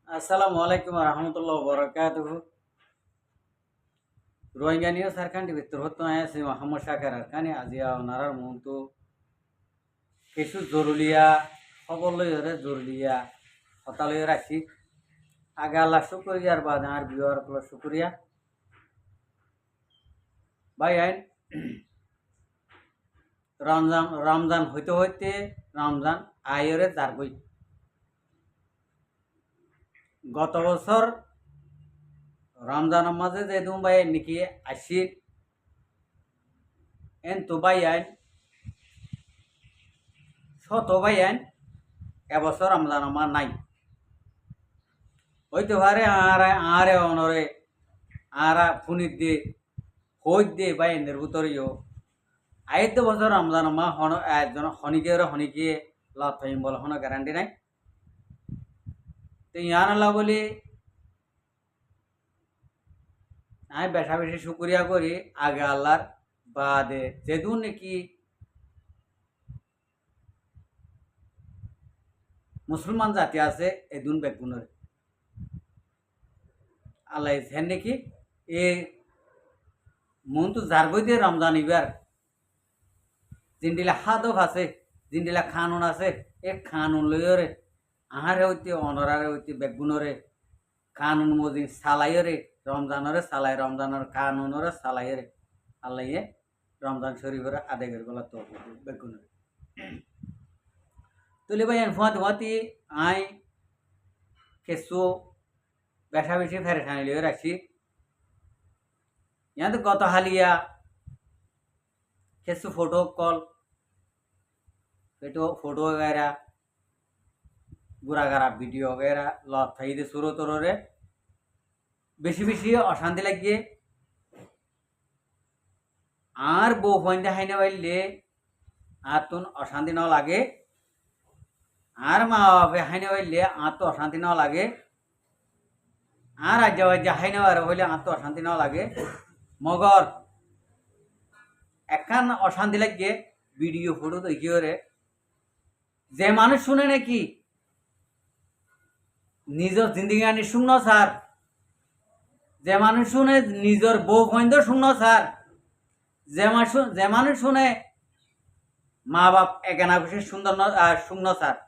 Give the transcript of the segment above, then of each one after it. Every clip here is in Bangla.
আসসালামু আলাইকুম রহমতুল্লাহ বরকাতুহু রোহিঙ্গা নিয়ে সারখান্ডি ভিতর হতো আছি মোহাম্মদ শাকের আরখানি আজিয়া ওনারার মন্তু কিছু জরুলিয়া খবর লইরে জরুলিয়া হতা লই রাখি আগে আল্লাহ শুক্রিয়ার বাদ আর বিওয়ার প্লাস শুক্রিয়া ভাই আইন রমজান রমজান হইতে হইতে রমজান আয়রে যারবই গত বছর রমজানের মাঝে যে দুবাই নাকি আসির এন তো ভাই আইন শত ভাই আইন এবছর রমজান আমার নাই হইতে পারে আরে অনরে আরা ফুনিত দে হইত দে ভাই নির্ভুতরিও আইতে বছর রমজান মা হন একজন হনিকে লাভ থাইম বলে হন গ্যারান্টি নাই তো ইয়ান আল্লাহ বলি আমি বেশা বেশি শুক্রিয়া করি আগে আল্লাহর বাদে যেদুন নাকি মুসলমান জাতি আছে এদুন বেগুনের আল্লাহ হেন নাকি এ মন তো যারবই দিয়ে রমজান ইবার জিন্ডিলা হাদফ আছে জিন্ডিলা খানুন আছে এ খানুন লইরে আহারে হইতে অনরারে হইতে বেগুনরে কানুন মজি সালাইরে রমজানরে সালাই রমজানের কানুনরে সালাইরে আল্লাহ রমজান শরীফের আদায় গলা তো বেগুনরে তুলে ভাই ফুয়া ধোয়াতি আই কেসু বেশা বেশি ফেরেসানি লিয়ে রাখছি यहाँ तो गत हालिया केसु फोटो कॉल फोटो वगैरह गुरागारा वीडियो वगैरह लत थाई दे सुरो तोरे बेशी बेशी अशांति लगिए आर बो फंदे हाइने वाइले आर तुन अशांति न लागे आर मा बापे हाइने वाइले आर तो अशांति न लागे आर आज हाइने वाले हইলে आर तो अशांति न लागे मगर एकान अशांति लगे वीडियो फोटो देखिए जे मानुष शुने नाकि निजर जिंदगानी शून्य सार जे मानुष शुने निजर बो फंद शून्य सार जे मानुष शुने मा बाप एकाना खुशी सुंदर शून्य सार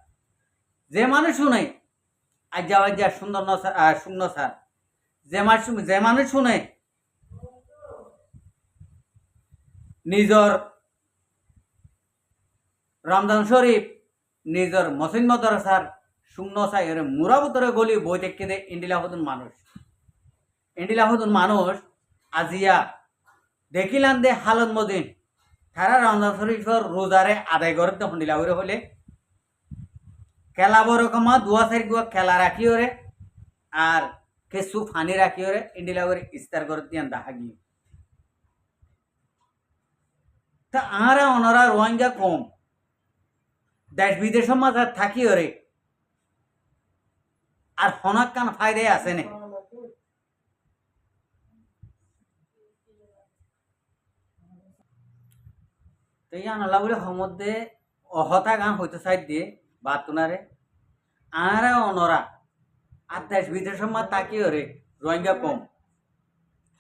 जे मानुष शुने आजा सुंदर शून्य सार जे मानुष शुने निजर रमजान शरीफ निजर मसिन मदरसार शून्य साइरे मुराबुतरे गली बई देखते दे इंडिला हतुन मानुष आजिया देखिलान दे हालत मदिन तारा रमजान शरीफर रोजारे आदाय करते हंडिला हले खेला बरकमा दुआ साइड गुआ खेला राखी रे और केसु फानी राखी रे इंडिला इस्तार करते दाहागी ता आरा ओनारा रोहिंग्या कम देश विदेश माजा थाकी रे और हनक कान फायदे आसे ने तो यान अल्लाह बोले हमदे अहता गान होइते साइड दिए बात तुनारे आरा ओनरा আর দেশ বিদেশের মা তাকিয়ে রে রোহিঙ্গা কম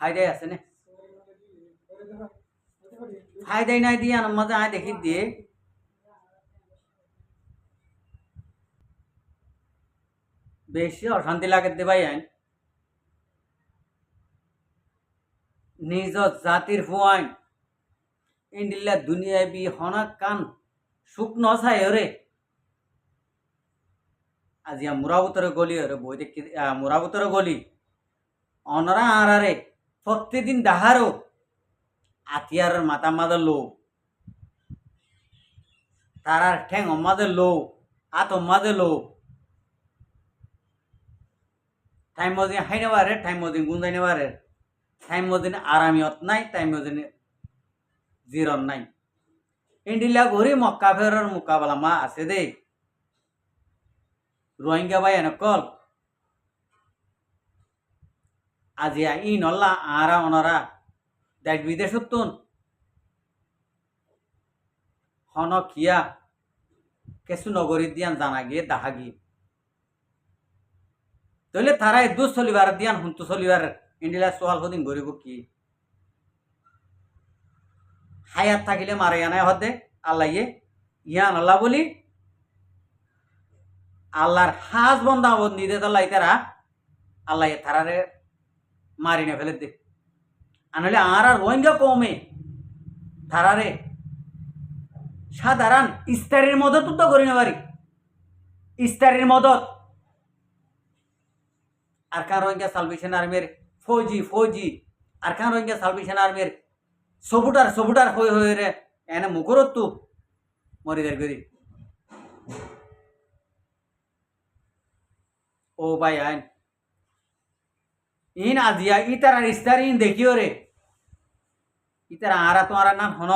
ফায়দাই আছে না ফায়দাই নাই দিয়ে মজা আয় দেখি দিয়ে বেশি অশান্তি লাগে দে ভাই আইন নিজ জাতির ফুয়াইন ইন্ডিল্লা দুনিয়া বি হনক কান সুখ নসাই রে আজিয়া মুরাবুতরে গলি রে বই দেখি মুরাবুতরে গলি অনরা আরারে প্রত্যেকদিন দাহারও আতিয়ার মাথা মাদের লো তারার ঠ্যাং অম্মাদের লো আত অম্মাদের লো টাইম মদিন হাইনে বারে টাইম মদিন গুন্দাইনে বারে টাইম মদিন আরামিয়ত নাই টাইম মদিন জিরন নাই ইন্ডিলা ঘুরি মক্কা ফেরার মোকাবেলা মা আছে দে রোহিঙ্গা ভাই কল আজিয়া ই নল্লা আরা অনরা দেশ বিদেশ তুন হন কিয়া কেসু নগরী দিয়ান জানা গিয়ে দাহা গিয়ে তাহলে তারা দু চলিবার দিয়ান হুন্তু চলিবার ইন্ডিলা সোয়াল হদিন গরিব কি হায়াত থাকিলে মারে আনায় হদে আল্লাহ ইয়ান আল্লাহ বলি আল্লাহর হাজ বন্ধা বন্দি দে তাল্লাই তারা আল্লাহ তারারে মারি না ফেলে দে আনলে আর রোহিঙ্গা কমে তারারে সাধারণ ইস্তারির মদত তো করি না পারি ইস্তারির মদত আর কান রোহিঙ্গা সালভেশন আর্মির ফৌজি আর কান রোহিঙ্গা সালভেশন আর্মির সবুটার হয়ে রে এনে মুখরত তু মরিদের করি ও ভাই আইন ইন আজিয়া ইতার ইস্তার ইন দেখিও রে ইতার আরা তোমার নাম হন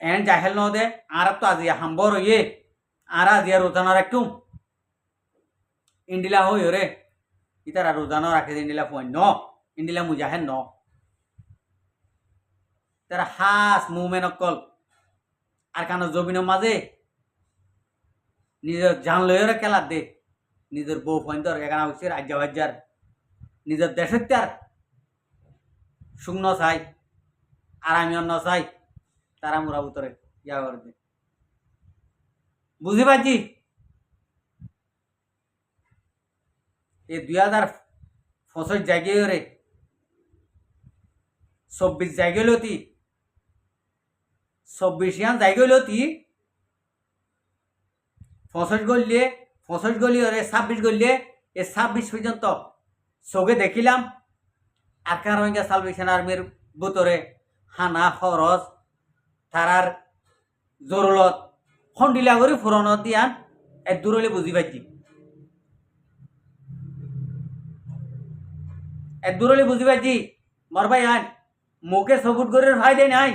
এন জাহেল ন দে আর তো আজিয়া হাম্বর ইয়ে আর আজিয়া রোজানা রাখুম ইন্ডিলা হই রে ইতারা রোজানা রাখে ইন্ডিলা ফোন ন ইন্ডিলা মুজাহেন ন তারা হাস মুভমেন্ট অকল আর কানো জমিনের মাঝে নিজের জান লইরে খেলা দে নিজের বউ ফোন এখানে হচ্ছে রাজ্য নিজের দেশের তার শুকনো চাই আর আমি অন্য চাই তারা মোরা উতরে ইয়া করে দে বুঝি পাচ্ছি এই 2025 জায়গায় রে 24 জায়গায় লতি 24 ইয়ান জায়গায় লতি 25 গলি ওরে 26 গলিয়ে এই 26 পর্যন্ত চোখে দেখিলাম আরকান রোহিঙ্গা সালভেশন আর্মির ভিতরে হানা খরচ তারার জরুরত খন্ডিলা করে ফুরন দিয়ান এক দূরলে বুঝি পাইছি মর ভাই আন মুখে সবুট করে ফায়দে নাই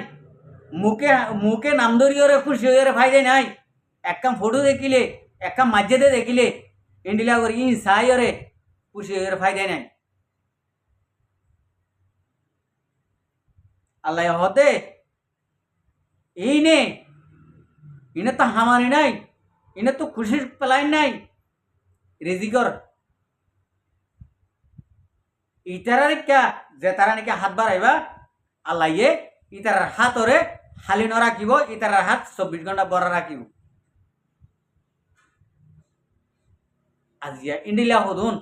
মুখে নাম ধরিয়ে খুশি হয়ে ফায়দে নাই একদম ফটো দেখিলে একদম মাঝেতে দেখিলে ইন্ডিলা করে ই সাই রে খুশি হয়ে ফায়দে নাই আল্লাহ হতে এই নে ইনে তো হামানি নাই ইনে তো খুশির পেলাই নাই রেজিকর ইতারার কা যে তারা নাকি হাত বাড়াইবা আল্লাহ ইতারার হাতরে হালি ন রাখিব ইতারার হাত 24 ঘন্টা বড় রাখিব আজিয়া ইন্ডিলা হদুন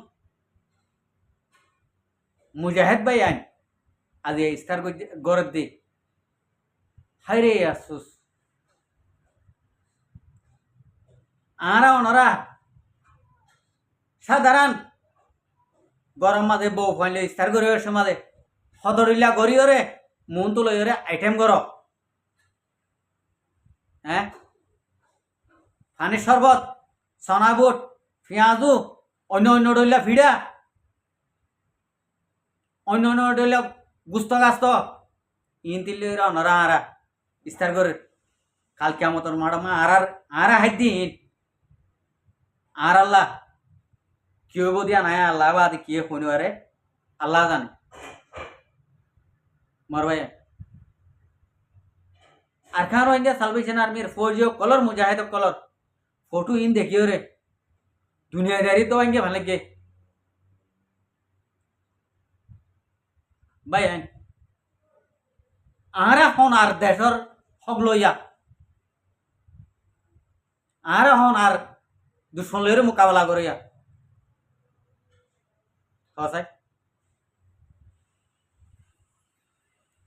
মুজাহিদ ভাই আইন আজিয়া ইস্তার গরদ দি হাইরে আসুস আরা ওনারা সাধারণ গরম মাঝে বউ ফাইলে ইস্তার করি সমাজে সদরিলা গড়িওরে মন তো লইরে আইটেম কর হ্যাঁ পানির শরবত সনা বুট পেঁয়াজু অন্য ডইলা ফিডা অন্য ডইলা গুস্ত গাস্ত ইনতিলে ওনারা আরা ইস্তার করে কাল কেমতর মাডামা আরা হাই দিন আর আল্লাহ কেউ দিয়া নাই আল্লাহ বাদ কে শুনিবারে আল্লাহ জানে মরবাই আর খান রোহিঙ্গা সালভেশন আর্মির ফৌজিও কলর মুজাহিদ কলর ফটো ইন দেখিও রে দুনিয়াদারি তো আইনকে ভালো লাগে ভাই আর এখন আর দেশর হক লইয়া আর এখন আর দুশ্মন লইরে মোকাবেলা করিয়া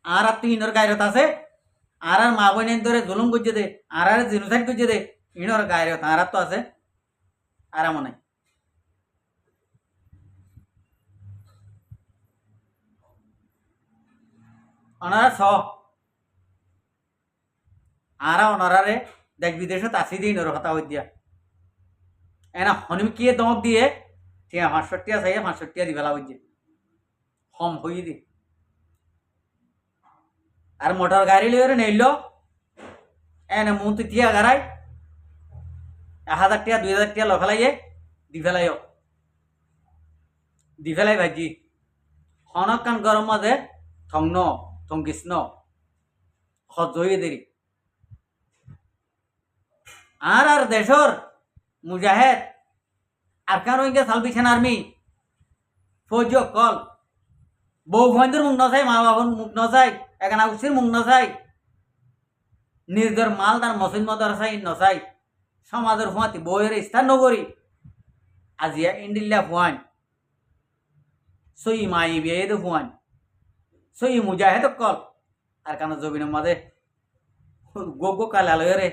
আর ইনর গায়রত আছে আর মা বোনের ধরে জুলুম করছে দে আর জিনোসাইড করছে দে ইনর গায়রত আর তো আছে আর মনে ওনারা আর ওনারারে দেশ বিদেশত আসি দিই ইনর কথা হই দিয়া এনা হনিম কিয়ে দমক দিয়ে ঠিক 65 চাইয়ে 65 দি ফেলা হইছে কম হই দি আর মোটর গাড়ি লইরে নেইল এনে মুতি টিয়া গাড়াই 1000 টাকা 2000 টাকা লফেলাইয়ে দি ফেলাই ভাজি হনকান গরম মাঝে থংকৃষ্ণ সহ্য দেরি আর দেশর মুজাহেদ আর কারো ইনকে সালভেশন আর্মি ফৌজ কল বউ ভয়ন্দর মুখ নচাই মা বাবার মুখ নচাই একানা উচির মুখ নচাই নিজের মাল তার মসজিদ মদর চাই নচাই সমাজের ফুয়াতি বইয়ের স্থান নগরী আজিয়া ইন্ডিল্লা ফুয়ান সই মাই বিয়ে ফুয়ান সই মুজাহেদ কল আর কানা জবিনের মাঝে গো কালালয় রে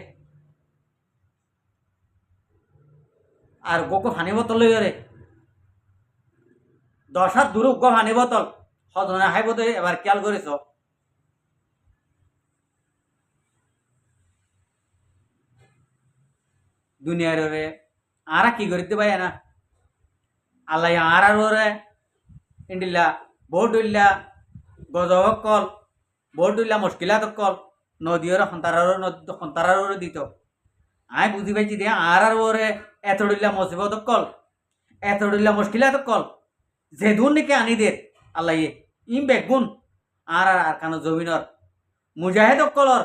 আর গোকো হানি বোতল লই রে 10 হাত দূর গো হানি বোতল হদনে হাইব তো এবার খেয়াল করেছ দুনিয়ার রে আরা কি করিতে পাই না আল্লাহ আর রে ইন্ডিল্লা বোর্ড হইলা গজব কল বোর্ড হইলা মুশকিলাত কল নদীর সন্তারার দিত আই বুঝি পাইছি দিয়ে আর ওরে এত ডিল্লা মুসিবত কল এত ডিল্লা মুশকিলাত কল যে ধুন নাকি আনি দে আল্লাহ ইম বেগুন আর কানো জমিনর মুজাহিদ কলর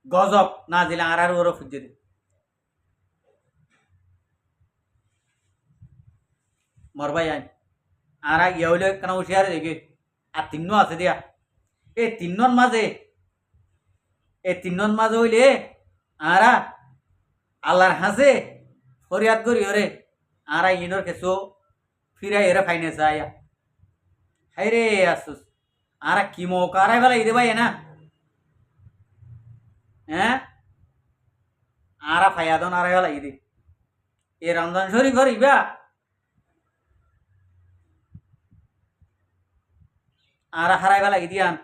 গজব না দিলে আর ওরে ফুজে দে মরবাই আইন আর ইয়ে কেন উঠিয়ারে দেখি আর তিন্ন আছে দিয়া এই তিন্নর মাঝে হইলে আরা আল্লাহর হাসে ফরিয়াদ করি ওরে আর ইনর কেসো ফিরাই এরে ফাইনে চাইয়া হাই রে আসুস আর কি মৌকা আরাই বেলা ইদে ভাই না হ্যাঁ আর ফাইয়াদন আরাই বেলা ইদে এ রমজান শরীফ ইবা আর হারাই বেলা ইদিয়ান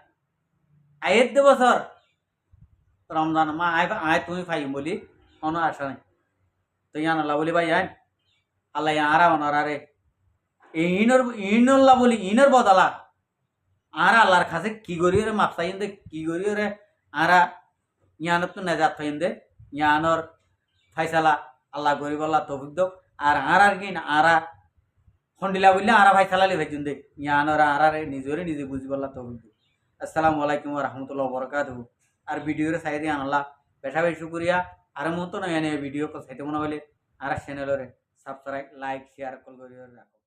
আয়ের দে বছর রমজান মা আয় তুমি ফাইম বলি কোনো আশা নাই তো ইয়ান আল্লাহ বলি ভাই আইন আল্লাহ আরা অনারে ইনল্লা বলি ইনর বদলা আর আল্লাহর কাছে কি করি রে মাপ চাইন দে কি করি রে আরা ইয়ানত তো নেজাত ফাইন দে ইয়ানর ফাইসালা আল্লাহ গরিব আল্লাহ তৌফিক দো আর কি না আরা হন্ডিলা বললে আরা ফাইসালা লি ভাইজুন দে ইয়ানর আরে নিজে বুঝিব আল্লাহ তৌফিক দো আসসালামু আলাইকুম ওয়া রাহমাতুল্লাহি ওয়া বারাকাতুহু আর ভিডিওর সাইডে আনলা বেশা বেশি শুকরিয়া আর মতো নয় ভিডিও সাইতে মনে হলে আর চ্যানেলরে সাবস্ক্রাইব লাইক শেয়ার কল করিও রাখো।